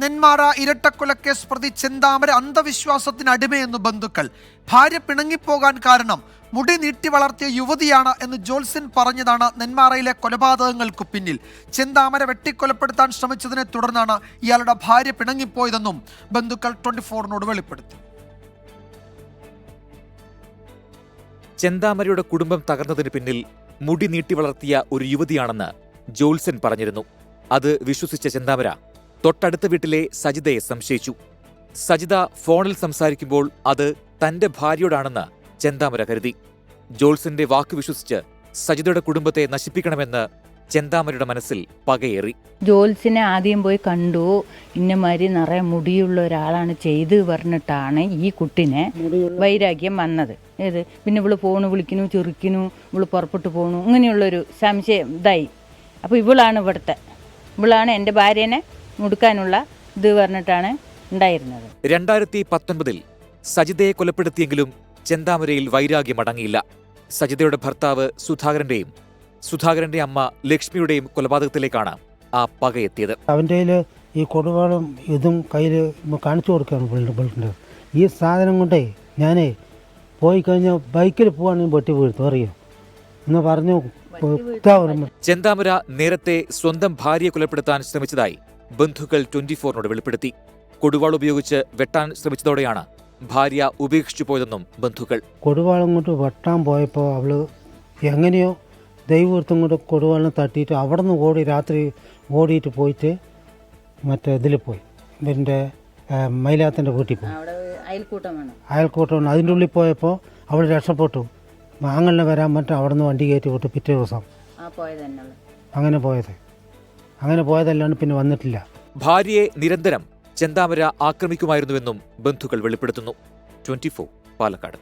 നെന്മാറ ഇരട്ടക്കൊലക്കേസ് പ്രതി ചെന്താമര അന്ധവിശ്വാസത്തിന് അടിമയെന്ന് ബന്ധുക്കൾ. ഭാര്യ പിണങ്ങിപ്പോകാൻ കാരണം മുടി നീട്ടി വളർത്തിയ യുവതിയാണ് എന്ന് ജോത്സ്യൻ പറഞ്ഞതാണ് നെന്മാറയിലെ കൊലപാതകങ്ങൾക്ക് പിന്നിൽ. ചെന്താമര വെട്ടിക്കൊലപ്പെടുത്താൻ ശ്രമിച്ചതിനെ തുടർന്നാണ് ഇയാളുടെ ഭാര്യ പിണങ്ങിപ്പോയതെന്നും ബന്ധുക്കൾ 24-നോട് വെളിപ്പെടുത്തി. ചെന്താമരയുടെ കുടുംബം തകർന്നതിന് പിന്നിൽ മുടി നീട്ടി വളർത്തിയ ഒരു യുവതിയാണെന്ന് ജോത്സ്യൻ പറഞ്ഞിരുന്നു. അത് വിശ്വസിച്ച ചെന്താമര തൊട്ടടുത്ത വീട്ടിലെ സജിതയെ സംശയിച്ചു. സജിത ഫോണിൽ സംസാരിക്കുമ്പോൾ അത് തന്റെ ഭാര്യയോടാണെന്ന് ചെന്താമര കരുതി. ജോത്സ്യന്റെ വാക്ക് വിശ്വസിച്ച് സജിതയുടെ കുടുംബത്തെ നശിപ്പിക്കണമെന്ന് ചെന്താമരയുടെ മനസ്സിൽ പകയേറി. ജോത്സ്യനെ ആദ്യം പോയി കണ്ടു. ഇന്നമാതിരി നിറയെ മുടിയുള്ള ഒരാളാണ് ചെയ്ത് പറഞ്ഞിട്ടാണ് ഈ കുട്ടിനെ വൈരാഗ്യം വന്നത്. പിന്നെ ഇവള് ഫോണ് വിളിക്കുന്നു, ചെറുക്കിനു, ഇവള് പുറപ്പെട്ടു പോണു, ഇങ്ങനെയുള്ളൊരു സംശയം ഇതായി. അപ്പോൾ ഇവളാണ് എൻ്റെ ഭാര്യനെ മുടുക്കാനുള്ള ഇത് പറഞ്ഞിട്ടാണ് ഉണ്ടായിരുന്നത്. 2019 സജിതയെ കൊലപ്പെടുത്തിയെങ്കിലും ചെന്താമരയിൽ വൈരാഗ്യം അടങ്ങിയില്ല. സജിതയുടെ ഭർത്താവ് സുധാകരന്റെ അമ്മ ലക്ഷ്മിയുടെയും കൊലപാതകത്തിലേക്കാണ് ആ പകയെത്തിയത്. അവൻ്റെ കയ്യിൽ ഈ കൊടുവാളും ഇതും കയ്യിൽ കാണിച്ചു കൊടുക്കുകയാണ് ബിൽഡിൻ്റെ. ഈ സാധനം കൊണ്ടേ ഞാനേ പോയി കഴിഞ്ഞാൽ ബൈക്കിൽ പോവാണെങ്കിൽ വെട്ടി വീഴ്ത്തു അറിയോ എന്ന് പറഞ്ഞു. ചെന്താമര നേരത്തെ സ്വന്തം ഭാര്യയെ കൊലപ്പെടുത്താൻ ശ്രമിച്ചതായി ബന്ധുക്കൾ 24-നോട് വെളിപ്പെടുത്തി. കൊടുവാൾ ഉപയോഗിച്ച് വെട്ടാൻ ശ്രമിച്ചതോടെയാണ് ഭാര്യ ഉപേക്ഷിച്ചു പോയതെന്നും ബന്ധുക്കൾ. കൊടുവാളം കൊണ്ട് വെട്ടാൻ പോയപ്പോൾ അവള് എങ്ങനെയോ ദൈവവൃത്തം കൊണ്ട് കൊടുവാളിനെ തട്ടിയിട്ട് അവിടെ നിന്ന് രാത്രി ഓടിയിട്ട് പോയിട്ട് മറ്റേ ഇതിൽ പോയി എൻ്റെ മൈലാത്തിൻ്റെ വീട്ടിൽ പോയി. അയൽക്കൂട്ടമാണ്. അതിൻ്റെ ഉള്ളിൽ പോയപ്പോൾ അവൾ രക്ഷപ്പെട്ടു. മാങ്ങളിനെ വരാൻ പറ്റും. അവിടെ നിന്ന് വണ്ടി കയറ്റി വിട്ടു. പിറ്റേ ദിവസം അങ്ങനെ പോയതല്ലാണ്ട് പിന്നെ വന്നിട്ടില്ല. ഭാര്യയെ നിരന്തരം ചെന്താമര ആക്രമിക്കുമായിരുന്നുവെന്നും ബന്ധുക്കൾ വെളിപ്പെടുത്തുന്നു. 24 പാലക്കാട്.